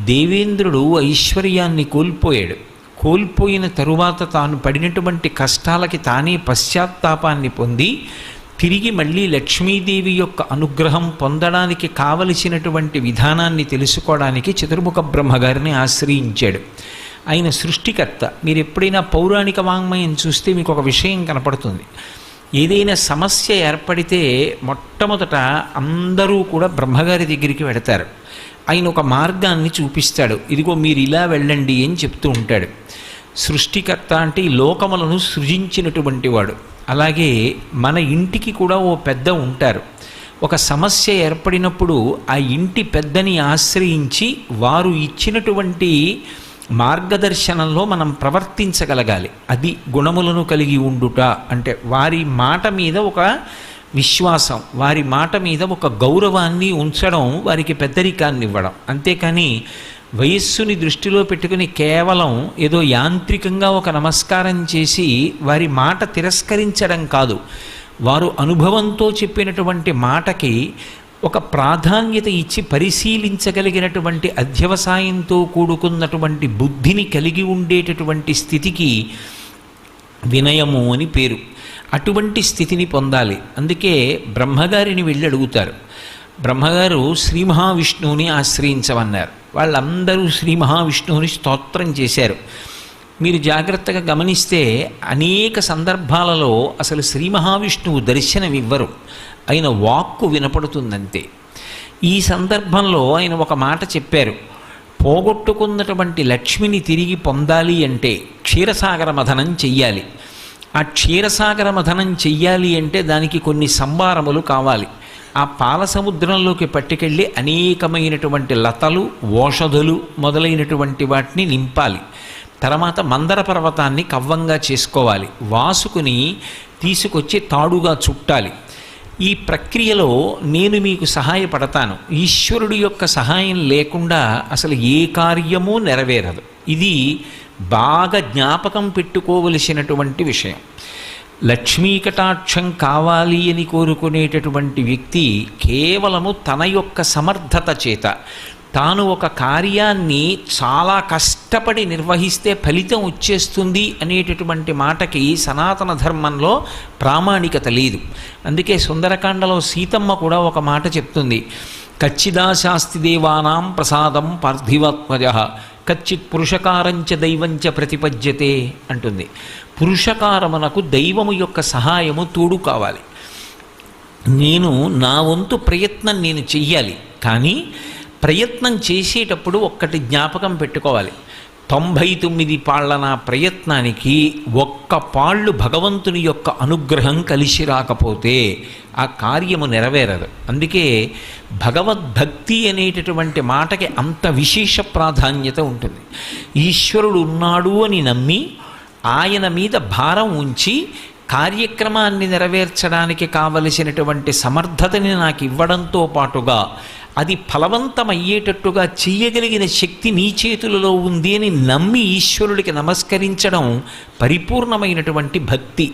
దేవేంద్రుడు ఐశ్వర్యాన్ని కోల్పోయాడు. కోల్పోయిన తరువాత తాను పడినటువంటి కష్టాలకి తానే పశ్చాత్తాపాన్ని పొంది తిరిగి మళ్ళీ లక్ష్మీదేవి యొక్క అనుగ్రహం పొందడానికి కావలసినటువంటి విధానాన్ని తెలుసుకోవడానికి చతుర్ముఖ బ్రహ్మగారిని ఆశ్రయించాడు. ఆయన సృష్టికర్త. మీరు ఎప్పుడైనా పౌరాణిక వాంగ్మయం చూస్తే మీకు ఒక విషయం కనపడుతుంది. ఏదైనా సమస్య ఏర్పడితే మొట్టమొదట అందరూ కూడా బ్రహ్మగారి దగ్గరికి వెడతారు. ఆయన ఒక మార్గాన్ని చూపిస్తాడు. ఇదిగో మీరు ఇలా వెళ్ళండి అని చెప్తూ ఉంటాడు. సృష్టికర్త అంటే ఈ లోకములను సృజించినటువంటి వాడు. అలాగే మన ఇంటికి కూడా ఓ పెద్ద ఉంటారు. ఒక సమస్య ఏర్పడినప్పుడు ఆ ఇంటి పెద్దని ఆశ్రయించి వారు ఇచ్చినటువంటి మార్గదర్శనంలో మనం ప్రవర్తించగలగాలి. అది గుణములను కలిగి ఉండుట అంటే వారి మాట మీద ఒక విశ్వాసం, వారి మాట మీద ఒక గౌరవాన్ని ఉంచడం, వారికి పెద్దరికాన్ని ఇవ్వడం. అంతేకాని వయస్సుని దృష్టిలో పెట్టుకుని కేవలం ఏదో యాంత్రికంగా ఒక నమస్కారం చేసి వారి మాట తిరస్కరించడం కాదు. వారు అనుభవంతో చెప్పినటువంటి మాటకి ఒక ప్రాధాన్యత ఇచ్చి పరిశీలించగలిగినటువంటి అధ్యవసాయంతో కూడుకున్నటువంటి బుద్ధిని కలిగి ఉండేటటువంటి స్థితికి వినయము అని పేరు. అటువంటి స్థితిని పొందాలి. అందుకే బ్రహ్మగారిని వెళ్ళి అడుగుతారు. బ్రహ్మగారు శ్రీ మహావిష్ణువుని ఆశ్రయించమన్నారు. వాళ్ళందరూ శ్రీ మహావిష్ణువుని స్తోత్రం చేశారు. మీరు జాగ్రత్తగా గమనిస్తే అనేక సందర్భాలలో అసలు శ్రీ మహావిష్ణువు దర్శనమివ్వరు, ఆయన వాక్కు వినపడుతుందంతే. ఈ సందర్భంలో ఆయన ఒక మాట చెప్పారు. పోగొట్టుకున్నటువంటి లక్ష్మిని తిరిగి పొందాలి అంటే క్షీరసాగర మథనం చెయ్యాలి. ఆ క్షీరసాగర మథనం చెయ్యాలి అంటే దానికి కొన్ని సంభారములు కావాలి. ఆ పాల సముద్రంలోకి పట్టుకెళ్ళి అనేకమైనటువంటి లతలు, ఓషధులు మొదలైనటువంటి వాటిని నింపాలి. తర్వాత మందర పర్వతాన్ని కవ్వంగా చేసుకోవాలి. వాసుకుని తీసుకొచ్చి తాడుగా చుట్టాలి. ఈ ప్రక్రియలో నేను మీకు సహాయపడతాను. ఈశ్వరుడి యొక్క సహాయం లేకుండా అసలు ఏ కార్యమూ నెరవేరదు. ఇది బాగా జ్ఞాపకం పెట్టుకోవలసినటువంటి విషయం. లక్ష్మీ కటాక్షం కావాలి అని కోరుకునేటటువంటి వ్యక్తి కేవలము తన యొక్క సమర్థత చేత తాను ఒక కార్యాన్ని చాలా కష్టపడి నిర్వహిస్తే ఫలితం వచ్చేస్తుంది అనేటటువంటి మాటకి సనాతన ధర్మంలో ప్రామాణికత లేదు. అందుకే సుందరకాండలో సీతమ్మ కూడా ఒక మాట చెప్తుంది. కచ్చిదాశాస్తి దేవానాం ప్రసాదం పార్థివత్మజ కచ్చిత్ పురుషకారంచ దైవంచ ప్రతిపద్యతే అంటుంది. పురుషకారమునకు దైవము యొక్క సహాయము తోడు కావాలి. నేను నా వంతు ప్రయత్నం నేను చెయ్యాలి. కానీ ప్రయత్నం చేసేటప్పుడు ఒక్కటి జ్ఞాపకం పెట్టుకోవాలి. 99 పాళ్ల నా ప్రయత్నానికి ఒక్క పాళ్ళు భగవంతుని యొక్క అనుగ్రహం కలిసి రాకపోతే ఆ కార్యము నెరవేరదు. అందుకే భగవద్భక్తి అనేటటువంటి మాటకి అంత విశేష ప్రాధాన్యత ఉంటుంది. ఈశ్వరుడు ఉన్నాడు అని నమ్మి ఆయన మీద భారం ఉంచి కార్యక్రమాన్ని నెరవేర్చడానికి కావలసినటువంటి సమర్థతని నాకు ఇవ్వడంతో పాటుగా అది ఫలవంతమయ్యేటట్టుగా చెయ్యగలిగిన శక్తి నీ చేతులలో ఉంది అని నమ్మి ఈశ్వరుడికి నమస్కరించడం పరిపూర్ణమైనటువంటి భక్తి.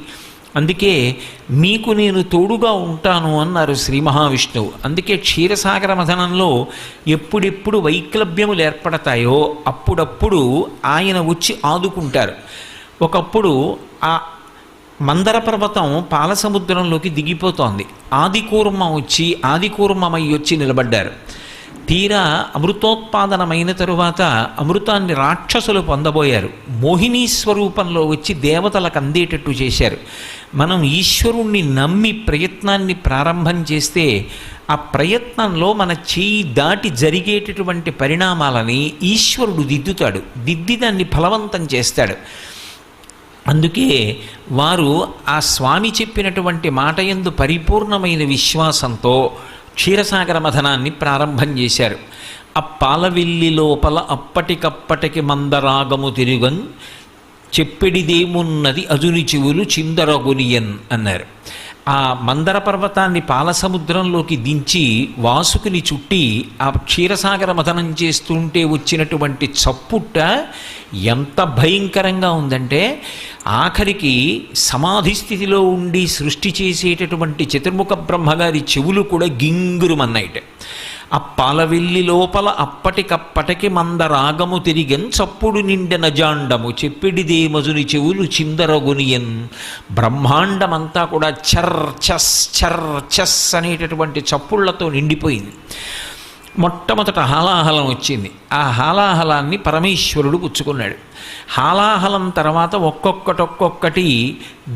అందుకే మీకు నేను తోడుగా ఉంటాను అన్నారు శ్రీ మహావిష్ణువు. అందుకే క్షీరసాగర మథనంలో ఎప్పుడెప్పుడు వైక్లభ్యములు ఏర్పడతాయో అప్పుడప్పుడు ఆయన వచ్చి ఆదుకుంటారు. ఒకప్పుడు ఆ మందర పర్వతం పాలసముద్రంలోకి దిగిపోతోంది. ఆదికూర్మమై వచ్చి నిలబడ్డారు. తీరా అమృతోత్పాదనమైన తరువాత అమృతాన్ని రాక్షసులు పొందబోయారు. మోహినీ స్వరూపంలో వచ్చి దేవతలకు అందేటట్టు చేశారు. మనం ఈశ్వరుణ్ణి నమ్మి ప్రయత్నాన్ని ప్రారంభం చేస్తే ఆ ప్రయత్నంలో మన చేయి దాటి జరిగేటటువంటి పరిణామాలని ఈశ్వరుడు దిద్దుతాడు. దిద్ది దాన్ని ఫలవంతం చేస్తాడు. అందుకే వారు ఆ స్వామి చెప్పినటువంటి మాట యందు పరిపూర్ణమైన విశ్వాసంతో క్షీరసాగర మథనాన్ని ప్రారంభం చేశారు. ఆ పాలవిల్లి లోపల అప్పటికప్పటికి మందరాగము తిరుగన్ చెప్పిడిదేమున్నది అజుని చెవులు చిందరగునియన్ అన్నారు. ఆ మందర పర్వతాన్ని పాలసముద్రంలోకి దించి వాసుకుని చుట్టి ఆ క్షీరసాగర మథనం చేస్తుంటే వచ్చినటువంటి చప్పుట్ట ఎంత భయంకరంగా ఉందంటే ఆఖరికి సమాధి స్థితిలో ఉండి సృష్టి చేసేటటువంటి చతుర్ముఖ బ్రహ్మగారి చెవులు కూడా గింగురుమన్నాయిట. అప్పాలవెల్లి లోపల అప్పటికప్పటికి మందరాగము తిరిగెన్ చప్పుడు నిండెన జాండము చెప్పిడిదే మజుని చెవులు చిందరగొనియన్. బ్రహ్మాండమంతా కూడా చర్ చస్ అనేటటువంటి చప్పుళ్లతో నిండిపోయింది. మొట్టమొదట హాలాహలం వచ్చింది. ఆ హాలాహలాన్ని పరమేశ్వరుడు పుచ్చుకున్నాడు. హాలాహలం తర్వాత ఒక్కొక్కటి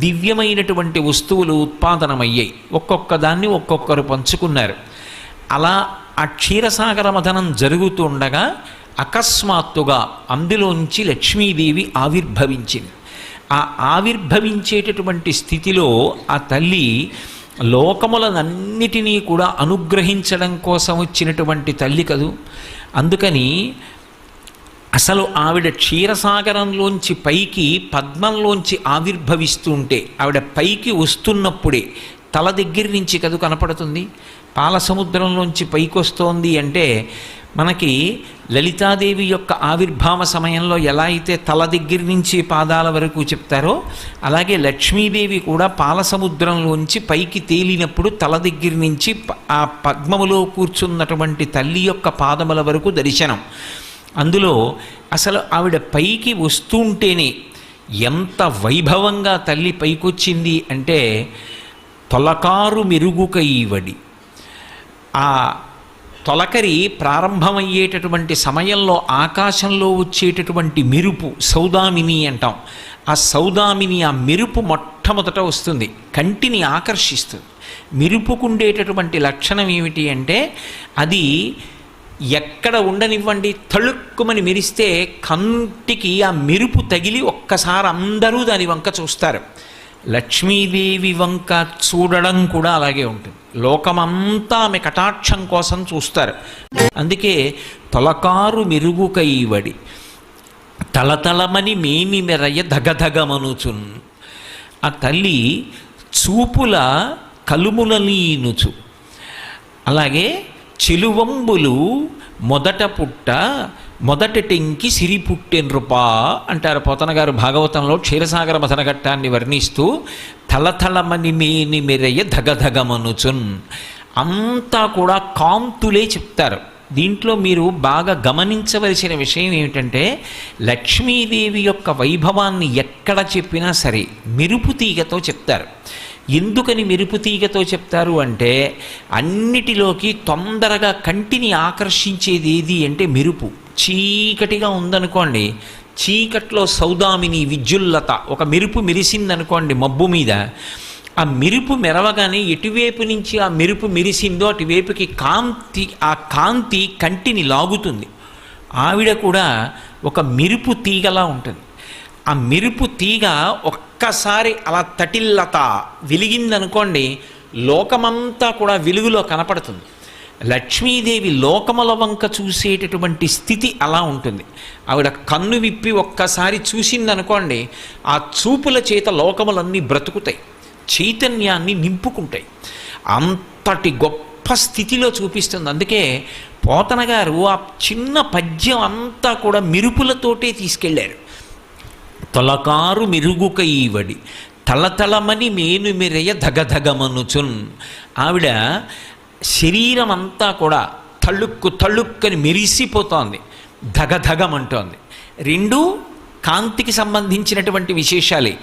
దివ్యమైనటువంటి వస్తువులు ఉత్పాదనమయ్యాయి. ఒక్కొక్క దాన్ని ఒక్కొక్కరు పంచుకున్నారు. అలా ఆ క్షీరసాగర మథనం జరుగుతుండగా అకస్మాత్తుగా అందులోంచి లక్ష్మీదేవి ఆవిర్భవించింది. ఆ ఆవిర్భవించేటటువంటి స్థితిలో ఆ తల్లి లోకములనన్నిటినీ కూడా అనుగ్రహించడం కోసం వచ్చినటువంటి తల్లి కదూ. అందుకని అసలు ఆవిడ క్షీరసాగరంలోంచి పైకి పద్మంలోంచి ఆవిర్భవిస్తుంటే ఆవిడ పైకి వస్తున్నప్పుడే తల దగ్గర నుంచి కదూ కనపడుతుంది. పాల సముద్రంలోంచి పైకి వస్తోంది అంటే మనకి లలితాదేవి యొక్క ఆవిర్భావ సమయంలో ఎలా అయితే తల దగ్గర నుంచి పాదాల వరకు చెప్తారో అలాగే లక్ష్మీదేవి కూడా పాల సముద్రంలోంచి పైకి తేలినప్పుడు తల దగ్గర నుంచి ఆ పద్మములో కూర్చున్నటువంటి తల్లి యొక్క పాదముల వరకు దర్శనం. అందులో అసలు ఆవిడ పైకి వస్తుంటేనే ఎంత వైభవంగా తల్లి పైకొచ్చింది అంటే తొలకారు మెరుగుకైవడి. ఆ తొలకరి ప్రారంభమయ్యేటటువంటి సమయంలో ఆకాశంలో వచ్చేటటువంటి మెరుపు సౌదామిని అంటాం. ఆ సౌదామిని ఆ మెరుపు మొట్టమొదట వస్తుంది, కంటిని ఆకర్షిస్తుంది. మెరుపుకుండేటటువంటి లక్షణం ఏమిటి అంటే అది ఎక్కడ ఉండనివ్వండి తళుక్కుమని మెరిస్తే కంటికి ఆ మెరుపు తగిలి ఒక్కసారి అందరూ దాని వంక చూస్తారు. లక్ష్మీదేవి వంక చూడడం కూడా అలాగే ఉంటుంది. లోకమంతా ఆమె కటాక్షం కోసం చూస్తారు. అందుకే తొలకారు మెరుగుకైవడి తలతలమని మేమి మెరయ ధగధగమనుచున్. ఆ తల్లి చూపుల కలుములనీనుచు. అలాగే చెలువంబులు మొదట పుట్ట మొదటి టెంకి సిరి పుట్టెన్రుపా అంటారు పోతన గారు భాగవతంలో క్షీరసాగర మథనఘట్టాన్ని వర్ణిస్తూ. తలతలమని మేని మెరయ ధగధగమనుచున్. అంతా కూడా కాంతులే చెప్తారు. దీంట్లో మీరు బాగా గమనించవలసిన విషయం ఏమిటంటే లక్ష్మీదేవి యొక్క వైభవాన్ని ఎక్కడ చెప్పినా సరే మెరుపు తీగతో చెప్తారు. ఎందుకని మెరుపు తీగతో చెప్తారు అంటే అన్నిటిలోకి తొందరగా కంటిని ఆకర్షించేది ఏది అంటే మెరుపు. చీకటిగా ఉందనుకోండి, చీకట్లో సౌదామిని విద్యుల్లత ఒక మెరుపు మెరిసిందనుకోండి మబ్బు మీద, ఆ మెరుపు మెరవగానే ఎటువైపు నుంచి ఆ మెరుపు మెరిసిందో అటువైపుకి ఆ కాంతి కంటిని లాగుతుంది. ఆవిడ కూడా ఒక మెరుపు తీగలా ఉంటుంది. ఆ మెరుపు తీగ ఒక్కసారి అలా తటిల్లత వెలిగిందనుకోండి లోకమంతా కూడా వెలుగులో కనపడుతుంది. లక్ష్మీదేవి లోకముల వంక చూసేటటువంటి స్థితి అలా ఉంటుంది. ఆవిడ కన్ను విప్పి ఒక్కసారి చూసిందనుకోండి ఆ చూపుల చేత లోకములన్నీ బ్రతుకుతాయి, చైతన్యాన్ని నింపుకుంటాయి. అంతటి గొప్ప స్థితిలో చూపిస్తుంది. అందుకే పోతన గారు ఆ చిన్న పద్యం అంతా కూడా మెరుపులతోటే తీసుకెళ్ళారు. తొలకారు మెరుగుకైవడి తలతలమని మేను మెరయ ధగధగమనుచున్. ఆవిడ శరీరం అంతా కూడా తళుక్కని మెరిసిపోతోంది, ధగధగమంటోంది. రెండూ కాంతికి సంబంధించినటువంటి విశేషాలే.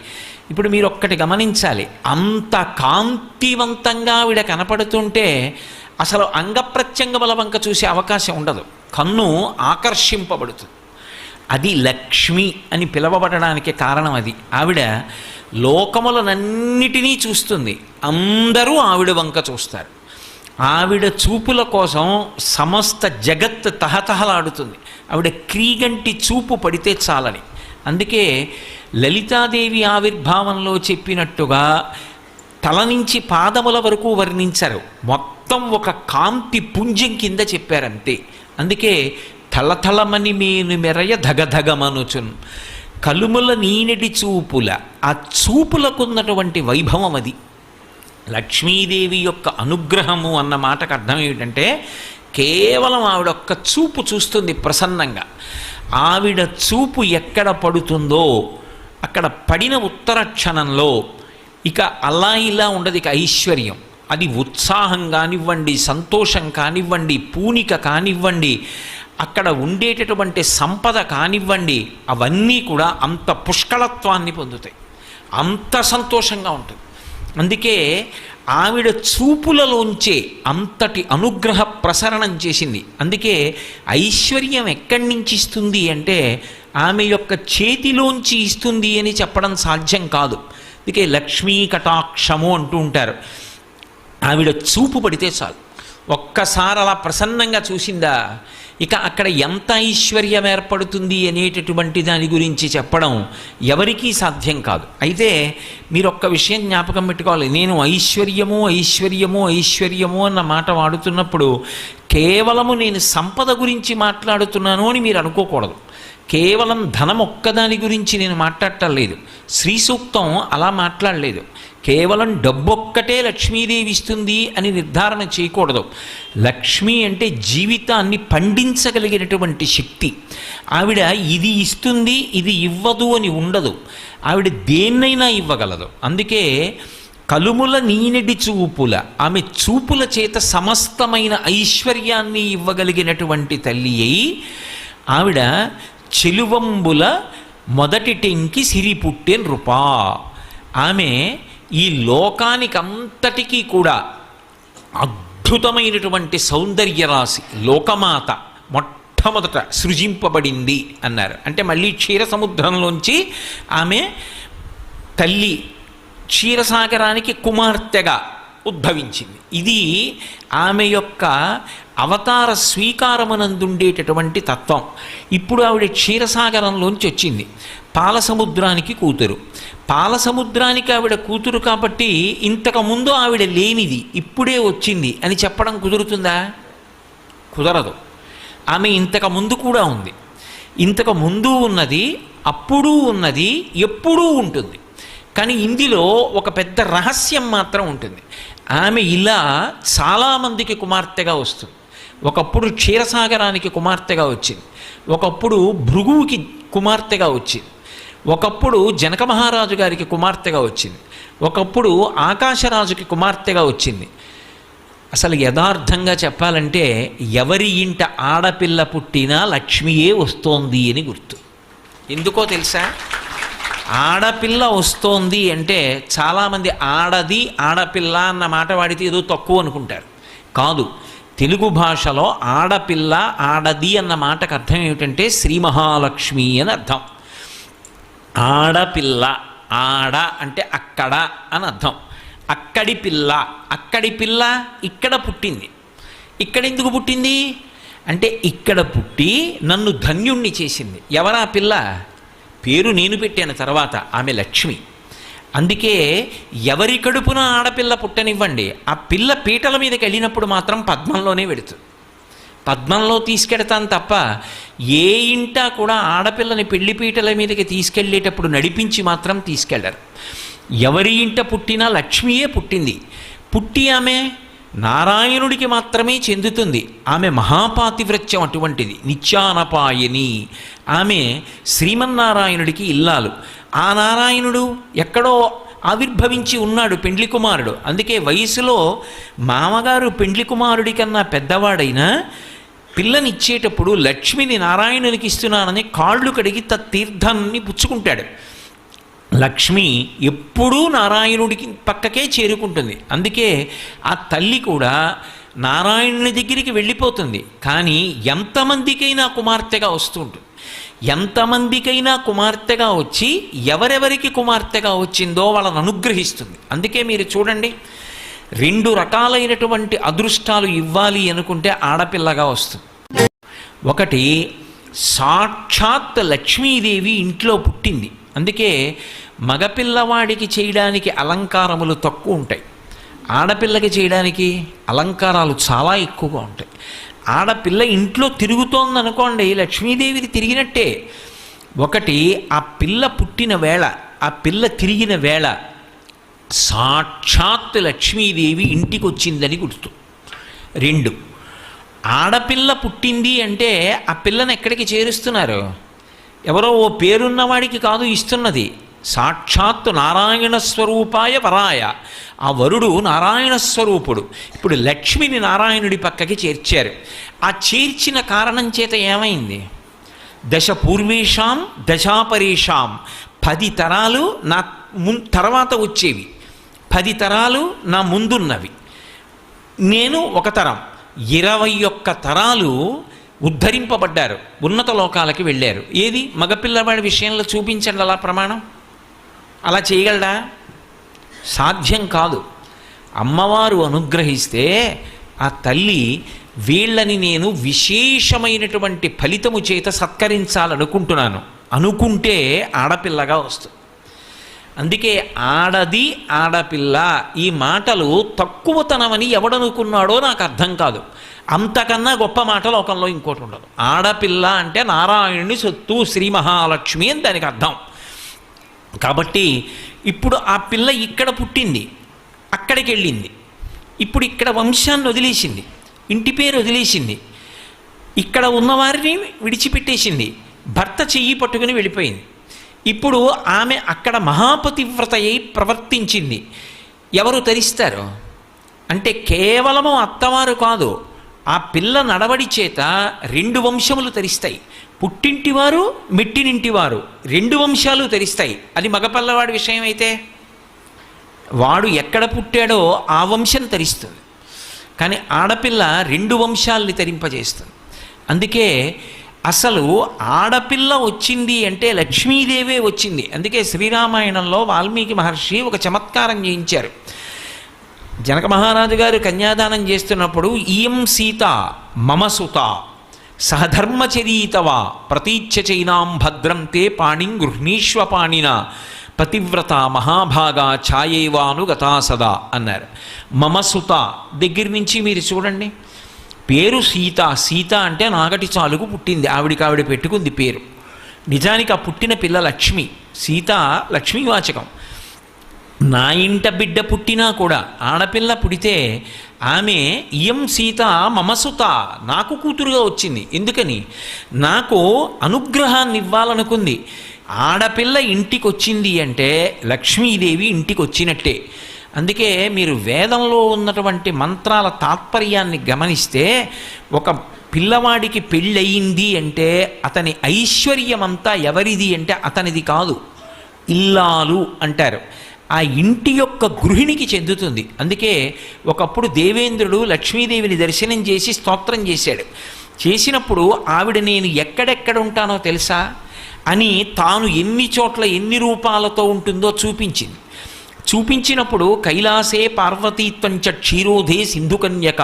ఇప్పుడు మీరు ఒక్కటి గమనించాలి, అంత కాంతివంతంగా ఆవిడ కనపడుతుంటే అసలు అంగప్రత్యంగముల వంక చూసే అవకాశం ఉండదు, కన్ను ఆకర్షింపబడుతుంది. అది లక్ష్మి అని పిలవబడడానికి కారణం అది. ఆవిడ లోకములనన్నిటినీ చూస్తుంది, అందరూ ఆవిడ వంక చూస్తారు. ఆవిడ చూపుల కోసం సమస్త జగత్ తహతహలాడుతుంది. ఆవిడ క్రీగంటి చూపు పడితే చాలని. అందుకే లలితాదేవి ఆవిర్భావంలో చెప్పినట్టుగా తల నుంచి పాదముల వరకు వర్ణించారు, మొత్తం ఒక కాంతి పుంజం కింద చెప్పారంతే. అందుకే తలతలమని మేను మెరయ ధగధగమనుచున్. కలుముల నీనటి చూపుల, ఆ చూపులకున్నటువంటి వైభవం అది. లక్ష్మీదేవి యొక్క అనుగ్రహము అన్న మాటకు అర్థం ఏమిటంటే కేవలం ఆవిడ ఒక్క చూపు చూస్తుంది ప్రసన్నంగా. ఆవిడ చూపు ఎక్కడ పడుతుందో అక్కడ పడిన ఉత్తర క్షణంలో ఇక అలా ఇలా ఉండదు, ఇక ఐశ్వర్యం. అది ఉత్సాహం కానివ్వండి, సంతోషం కానివ్వండి, పూనిక కానివ్వండి, అక్కడ ఉండేటటువంటి సంపద కానివ్వండి, అవన్నీ కూడా అంత పుష్కళత్వాన్ని పొందుతాయి, అంత సంతోషంగా ఉంటుంది. అందుకే ఆవిడ చూపులలోంచే అంతటి అనుగ్రహ ప్రసరణం చేసింది. అందుకే ఐశ్వర్యం ఎక్కడి నుంచి ఇస్తుంది అంటే ఆమె యొక్క చేతిలోంచి ఇస్తుంది అని చెప్పడం సాధ్యం కాదు. అందుకే లక్ష్మీ కటాక్షము అంటూ ఉంటారు. ఆవిడ చూపు పడితే చాలు, ఒక్కసారి అలా ప్రసన్నంగా చూసిందా, ఇక అక్కడ ఎంత ఐశ్వర్యం ఏర్పడుతుంది అనేటటువంటి దాని గురించి చెప్పడం ఎవరికీ సాధ్యం కాదు. అయితే మీరు ఒక్క విషయం జ్ఞాపకం పెట్టుకోవాలి. నేను ఐశ్వర్యము ఐశ్వర్యము ఐశ్వర్యము అన్న మాట వాడుతున్నప్పుడు కేవలము నేను సంపద గురించి మాట్లాడుతున్నాను అని మీరు అనుకోకూడదు. కేవలం ధనం ఒక్కదాని గురించి నేను మాట్లాడటం లేదు. శ్రీ సూక్తం అలా మాట్లాడలేదు. కేవలం డబ్బొక్కటే లక్ష్మీదేవి ఇస్తుంది అని నిర్ధారణ చేయకూడదు. లక్ష్మి అంటే జీవితాన్ని పండించగలిగినటువంటి శక్తి. ఆవిడ ఇది ఇస్తుంది ఇది ఇవ్వదు అని ఉండదు. ఆవిడ దేన్నైనా ఇవ్వగలదు. అందుకే కలుముల నీనెడి చూపుల, ఆమె చూపుల చేత సమస్తమైన ఐశ్వర్యాన్ని ఇవ్వగలిగినటువంటి తల్లి అయి ఆవిడ చెలువంబుల మొదటి టెంకి సిరి పుట్టే నృపా. ఆమె ఈ లోకానికంతటికీ కూడా అద్భుతమైనటువంటి సౌందర్యరాశి, లోకమాత మొట్టమొదట సృజింపబడింది అన్నారు. అంటే మళ్ళీ క్షీర సముద్రంలోంచి ఆమె తల్లి క్షీరసాగరానికి కుమార్తెగా ఉద్భవించింది. ఇది ఆమె యొక్క అవతార స్వీకారమునందుండేటటువంటి తత్వం. ఇప్పుడు ఆవిడ క్షీరసాగరంలోంచి వచ్చింది, పాలసముద్రానికి కూతురు. పాలసముద్రానికి ఆవిడ కూతురు కాబట్టి ఇంతకుముందు ఆవిడ లేనిది ఇప్పుడే వచ్చింది అని చెప్పడం కుదురుతుందా? కుదరదు. ఆమె ఇంతకు ముందు కూడా ఉంది. ఇంతకు ముందు ఉన్నది, అప్పుడు ఉన్నది, ఎప్పుడూ ఉంటుంది. కానీ ఇందులో ఒక పెద్ద రహస్యం మాత్రం ఉంటుంది. ఆమె ఇలా చాలామందికి కుమార్తెగా వస్తుంది. ఒకప్పుడు క్షీరసాగరానికి కుమార్తెగా వచ్చింది, ఒకప్పుడు భృగువుకి కుమార్తెగా వచ్చింది, ఒకప్పుడు జనక మహారాజు గారికి కుమార్తెగా వచ్చింది, ఒకప్పుడు ఆకాశరాజుకి కుమార్తెగా వచ్చింది. అసలు యథార్థంగా చెప్పాలంటే ఎవరి ఇంట ఆడపిల్ల పుట్టినా లక్ష్మియే వస్తోంది అని గుర్తు. ఎందుకో తెలుసా? ఆడపిల్ల వస్తోంది అంటే చాలామంది ఆడది ఆడపిల్ల అన్న మాట వాడితే ఏదో తక్కువ అనుకుంటారు. కాదు, తెలుగు భాషలో ఆడపిల్ల ఆడది అన్న మాటకు అర్థం ఏమిటంటే శ్రీ మహాలక్ష్మి అని అర్థం. ఆడపిల్ల, ఆడ అంటే అక్కడ అని అర్థం. అక్కడి పిల్ల, అక్కడి పిల్ల ఇక్కడ పుట్టింది. ఇక్కడ ఎందుకు పుట్టింది అంటే ఇక్కడ పుట్టి నన్ను ధన్యుణ్ణి చేసింది. ఎవరా పిల్ల? పేరు నేను పెట్టాను తర్వాత, ఆమె లక్ష్మి. అందుకే ఎవరి కడుపున ఆడపిల్ల పుట్టనివ్వండి, ఆ పిల్ల పీటల మీదకి వెళ్ళినప్పుడు మాత్రం పద్మంలోనే వెడుతుంది. పద్మంలో తీసుకెడతాను తప్ప ఏ ఇంటా కూడా ఆడపిల్లని పెళ్లి పీటల మీదకి తీసుకెళ్ళేటప్పుడు నడిపించి మాత్రం తీసుకెళ్లరు. ఎవరి ఇంట పుట్టినా లక్ష్మియే పుట్టింది. పుట్టి ఆమె నారాయణుడికి మాత్రమే చెందుతుంది. ఆమె మహాపాతివ్రత్యం అటువంటిది, నిత్యానపాయని. ఆమె శ్రీమన్నారాయణుడికి ఇల్లాలు. ఆ నారాయణుడు ఎక్కడో ఆవిర్భవించి ఉన్నాడు, పెండ్లి కుమారుడు. అందుకే వయసులో మామగారు పెండ్లి కుమారుడి కన్నా పెద్దవాడైనా పిల్లనిచ్చేటప్పుడు లక్ష్మిని నారాయణునికి ఇస్తున్నానని కాళ్ళు కడిగి తీర్థాన్ని పుచ్చుకుంటాడు. లక్ష్మి ఎప్పుడూ నారాయణుడికి పక్కకే చేరుకుంటుంది. అందుకే ఆ తల్లి కూడా నారాయణుని దగ్గరికి వెళ్ళిపోతుంది. కానీ ఎంతమందికైనా కుమార్తెగా వస్తూ ఉంటుంది. ఎంతమందికైనా కుమార్తెగా వచ్చి ఎవరెవరికి కుమార్తెగా వచ్చిందో వాళ్ళని అనుగ్రహిస్తుంది. అందుకే మీరు చూడండి, 2 రకాలైనటువంటి అదృష్టాలు ఇవ్వాలి అనుకుంటే ఆడపిల్లగా వస్తుంది. ఒకటి, సాక్షాత్ లక్ష్మీదేవి ఇంట్లో పుట్టింది. అందుకే మగపిల్లవాడికి చేయడానికి అలంకారములు తక్కువ ఉంటాయి, ఆడపిల్లకి చేయడానికి అలంకారాలు చాలా ఎక్కువగా ఉంటాయి. ఆడపిల్ల ఇంట్లో తిరుగుతోందనుకోండి, లక్ష్మీదేవిది తిరిగినట్టే. ఒకటి, ఆ పిల్ల పుట్టిన వేళ, ఆ పిల్ల తిరిగిన వేళ సాక్షాత్ లక్ష్మీదేవి ఇంటికి వచ్చిందని గుర్తు. 2, ఆడపిల్ల పుట్టింది అంటే ఆ పిల్లని ఎక్కడికి చేరుస్తున్నారు? ఎవరో ఓ పేరున్నవాడికి కాదు ఇస్తున్నది, సాక్షాత్తు నారాయణ స్వరూపాయ వరాయ. ఆ వరుడు నారాయణ స్వరూపుడు. ఇప్పుడు లక్ష్మిని నారాయణుడి పక్కకి చేర్చారు. ఆ చేర్చిన కారణం చేత ఏమైంది? దశ పూర్వేషాం దశాపరేషాం, 10 తరాలు నా తర్వాత వచ్చేవి, 10 తరాలు నా ముందున్నవి, నేను ఒక తరం, 21 తరాలు ఉద్ధరింపబడ్డారు, ఉన్నత లోకాలకి వెళ్ళారు. ఏది మగపిల్లవాడి విషయంలో చూపించండి అలా ప్రమాణం. అలా చేయగలడా? సాధ్యం కాదు. అమ్మవారు అనుగ్రహిస్తే ఆ తల్లి వీళ్ళని నేను విశేషమైనటువంటి ఫలితము చేత సత్కరించాలనుకుంటున్నాను అనుకుంటే ఆడపిల్లగా వస్తుంది. అందుకే ఆడది ఆడపిల్ల ఈ మాటలు తక్కువతనమని ఎవడనుకున్నాడో నాకు అర్థం కాదు. అంతకన్నా గొప్ప మాట లోకంలో ఇంకోటి ఉండదు. ఆడపిల్ల అంటే నారాయణుని సొత్తు, శ్రీ మహాలక్ష్మి అని దానికి అర్థం. కాబట్టి ఇప్పుడు ఆ పిల్ల ఇక్కడ పుట్టింది, అక్కడికి వెళ్ళింది, ఇప్పుడు ఇక్కడ వంశాన్ని వదిలేసింది, ఇంటి పేరు వదిలేసింది, ఇక్కడ ఉన్నవారిని విడిచిపెట్టేసింది, భర్త చెయ్యి పట్టుకుని వెళ్ళిపోయింది. ఇప్పుడు ఆమె అక్కడ మహాపతివ్రత అయి ప్రవర్తించింది. ఎవరు తరిస్తారు? అంటే కేవలము అత్తవారు కాదు, ఆ పిల్ల నడవడి చేత 2 వంశములు తరిస్తాయి. పుట్టింటివారు మెట్టినింటివారు 2 వంశాలు తరిస్తాయి. అది మగపిల్లవాడి విషయం అయితే వాడు ఎక్కడ పుట్టాడో ఆ వంశం తరిస్తుంది. కానీ ఆడపిల్ల 2 వంశాలని తరింపజేస్తుంది. అందుకే అసలు ఆడపిల్ల వచ్చింది అంటే లక్ష్మీదేవే వచ్చింది. అందుకే శ్రీరామాయణంలో వాల్మీకి మహర్షి ఒక చమత్కారం చేయించారు. జనక మహారాజు గారు కన్యాదానం చేస్తున్నప్పుడు ఇయం సీత మమ సుత సహధర్మచరీతవా ప్రతీచ్ఛ చైనాం భద్రం తే పాణిం గృహ్ణీష్వ పాణిన పతివ్రత మహాభాగా ఛాయేవానుగతా సదా అన్నారు. మమ సుత దగ్గర నుంచి మీరు చూడండి, పేరు సీత. సీత అంటే నాగటి చాలుకు పుట్టింది, ఆవిడ పెట్టుకుంది పేరు. నిజానికి ఆ పుట్టిన పిల్ల లక్ష్మి. సీత లక్ష్మీవాచకం. నా ఇంట బిడ్డ పుట్టినా కూడా ఆడపిల్ల పుడితే ఆమె ఇయం సీత మమసుత, నాకు కూతురుగా వచ్చింది. ఎందుకని? నాకు అనుగ్రహాన్ని ఇవ్వాలనుకుంది. ఆడపిల్ల ఇంటికి వచ్చింది అంటే లక్ష్మీదేవి ఇంటికి వచ్చినట్టే. అందుకే మీరు వేదంలో ఉన్నటువంటి మంత్రాల తాత్పర్యాన్ని గమనిస్తే ఒక పిల్లవాడికి పెళ్ళయింది అంటే అతని ఐశ్వర్యమంతా ఎవరిది అంటే అతనిది కాదు, ఇల్లాలు అంటారు. ఆ ఇంటి యొక్క గృహిణికి చెందుతుంది. అందుకే ఒకప్పుడు దేవేంద్రుడు లక్ష్మీదేవిని దర్శనం చేసి స్తోత్రం చేశాడు. చేసినప్పుడు ఆవిడ నేను ఎక్కడెక్కడ ఉంటానో తెలుసా అని తాను ఎన్ని చోట్ల ఎన్ని రూపాలతో ఉంటుందో చూపించింది. చూపించినప్పుడు కైలాసే పార్వతీత్వంచ క్షీరోధే సింధుకన్యక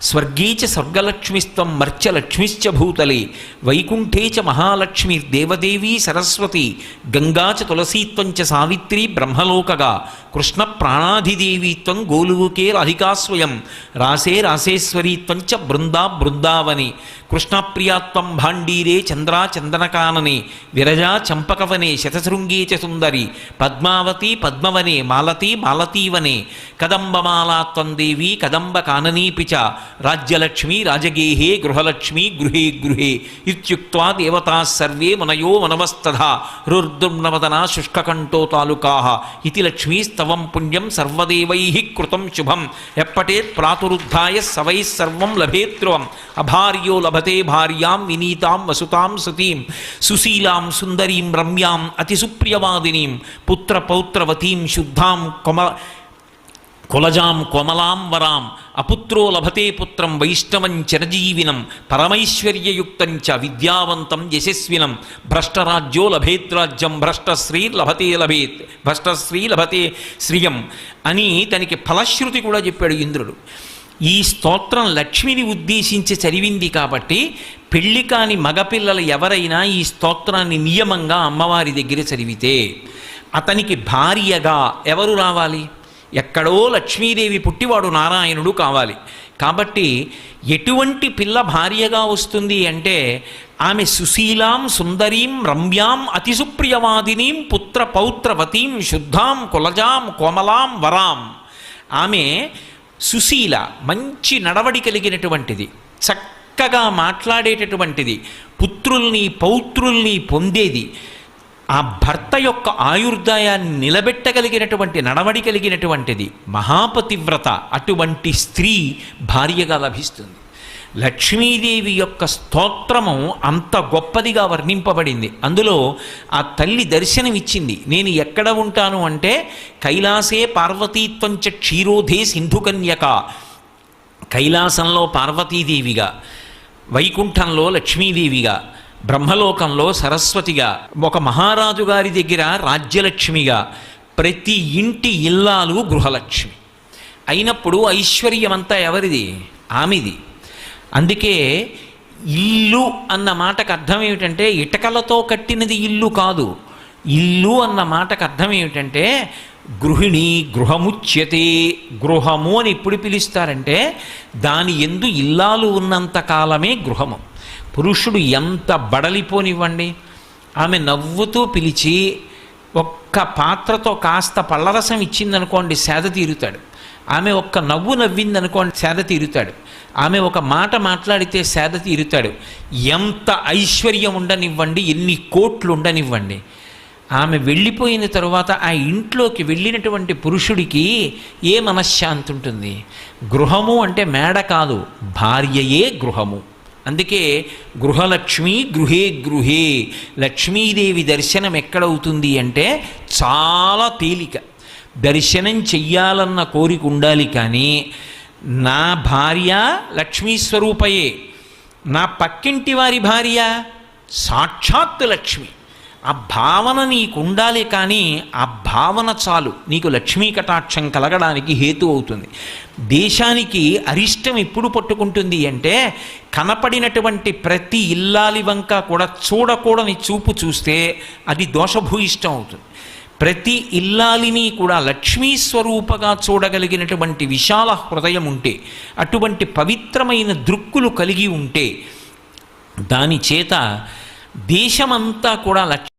స్వర్గే చ స్వర్గలక్ష్మిస్తం మర్చలక్ష్మిశ్చ భూతలే వైకుంఠే చ మహాలక్ష్మిర్దేవదేవీ సరస్వతి గంగా చ తులసీత్వంచ సావిత్రి బ్రహ్మలోకగా కృష్ణ ప్రాణాధిదేవీత్వం గోలువుకే రాధికా స్వయం రాసే రాసేశ్వరీత్వంచ బృందా బృందావని కృష్ణప్రియాత్వం భాండీరే చంద్రా చందనకాననే విరజా చంపకవనే శతశృంగే చ సుందరి పద్మావతి పద్మవనే మాలతీ మాలతీవనే కదంబమాలాత్వం దేవీ కదంబ కాననీపి చ రాజ్యలక్ష్మీ రాజగేహే గృహలక్ష్మీ గృహే గృహే ఇత్యుక్త్వా దేవతాః సర్వే మునయో వనవస్తథా రుర్దుర్నవదనా శుష్కకంఠో తాలుకాః ఇతి లక్ష్మీస్తవం పుణ్యం సర్వదేవైః కృతం శుభం ఎప్పటేత్ ప్రాతురుద్ధాయ సవైః సర్వం లభేత్రువం అభార్యో లభతే భార్యాం వినీతాం వసుతాం సతీం సుశీలాం సుందరీం రమ్యాం అతిసుప్రియవాదినీం పుత్రపౌత్రవతీం శుద్ధాం కులజాం కోమలాం వరాం అపుత్రో లభతే పుత్రం వైష్ణవం చిరజీవినం పరమైశ్వర్యయుక్తం చ విద్యావంతం యశస్వినం భ్రష్టరాజ్యో లభేద్రాజ్యం భ్రష్టశ్రీ లభతే శ్రియం అని తనకి ఫలశ్రుతి కూడా చెప్పాడు ఇంద్రుడు. ఈ స్తోత్రం లక్ష్మిని ఉద్దేశించి చదివింది కాబట్టి పెళ్లి కాని మగపిల్లలు ఎవరైనా ఈ స్తోత్రాన్ని నియమంగా అమ్మవారి దగ్గర చదివితే అతనికి భార్యగా ఎవరు రావాలి? ఎక్కడో లక్ష్మీదేవి పుట్టివాడు నారాయణుడు కావాలి. కాబట్టి ఎటువంటి పిల్ల భార్యగా వస్తుంది అంటే ఆమె సుశీలాం సుందరీం రమ్యాం అతిసుప్రియవాదినీం పుత్రపౌత్రవతీం శుద్ధాం కులజాం కోమలాం వరాం. ఆమె సుశీల, మంచి నడవడి కలిగినటువంటిది, చక్కగా మాట్లాడేటటువంటిది, పుత్రుల్ని పౌత్రుల్ని పొందేది, ఆ భర్త యొక్క ఆయుర్దాయాన్ని నిలబెట్టగలిగినటువంటి నడవడి కలిగినటువంటిది మహాపతివ్రత. అటువంటి స్త్రీ భార్యగా లభిస్తుంది. లక్ష్మీదేవి యొక్క స్తోత్రము అంత గొప్పదిగా వర్ణింపబడింది. అందులో ఆ తల్లి దర్శనమిచ్చింది. నేను ఎక్కడ ఉంటాను అంటే కైలాసే పార్వతీత్వంచ క్షీరోధే సింధుకన్యక. కైలాసంలో పార్వతీదేవిగా, వైకుంఠంలో లక్ష్మీదేవిగా, బ్రహ్మలోకంలో సరస్వతిగా, ఒక మహారాజు గారి దగ్గర రాజ్యలక్ష్మిగా, ప్రతి ఇంటి ఇల్లాలు గృహలక్ష్మి అయినప్పుడు ఐశ్వర్యమంతా ఎవరిది? ఆమెది. అందుకే ఇల్లు అన్న మాటకు అర్థం ఏమిటంటే ఇటకలతో కట్టినది ఇల్లు కాదు. ఇల్లు అన్న మాటకు అర్థం ఏమిటంటే గృహిణి, గృహముచ్యతే. గృహము అని ఎప్పుడు పిలుస్తారంటే దాని యందు ఇల్లాలు ఉన్నంత కాలమే గృహము. పురుషుడు ఎంత బడలిపోనివ్వండి, ఆమె నవ్వుతూ పిలిచి ఒక్క పాత్రతో కాస్త పళ్ళరసం ఇచ్చిందనుకోండి సేద తీరుతాడు. ఆమె ఒక్క నవ్వు నవ్విందనుకోండి సేద తీరుతాడు. ఆమె ఒక మాట మాట్లాడితే సేద తీరుతాడు. ఎంత ఐశ్వర్యం ఉండనివ్వండి, ఎన్ని కోట్లు ఉండనివ్వండి, ఆమె వెళ్ళిపోయిన తరువాత ఆ ఇంట్లోకి వెళ్ళినటువంటి పురుషుడికి ఏ మనశ్శాంతి ఉంటుంది? గృహము అంటే మేడ కాదు, భార్యయే గృహము. అందుకే గృహలక్ష్మి గృహే గృహే. లక్ష్మీదేవి దర్శనం ఎక్కడవుతుంది అంటే చాలా తేలిక. దర్శనం చెయ్యాలన్న కోరిక ఉండాలి, కానీ నా భార్య లక్ష్మీ స్వరూపయే, నా పక్కింటి వారి భార్య సాక్షాత్ లక్ష్మి, ఆ భావన నీకు ఉండాలి. కానీ ఆ భావన చాలు నీకు లక్ష్మీ కటాక్షం కలగడానికి హేతు అవుతుంది. దేశానికి అరిష్టం ఎప్పుడు పట్టుకుంటుంది అంటే కనపడినటువంటి ప్రతి ఇల్లాలి వంక కూడా చూడకూడని చూపు చూస్తే అది దోషభూయిష్టం అవుతుంది. ప్రతి ఇల్లాలిని కూడా లక్ష్మీ స్వరూపగా చూడగలిగినటువంటి విశాల హృదయం ఉంటే, అటువంటి పవిత్రమైన దృక్కులు కలిగి ఉంటే, దాని చేత దేశమంతా కూడా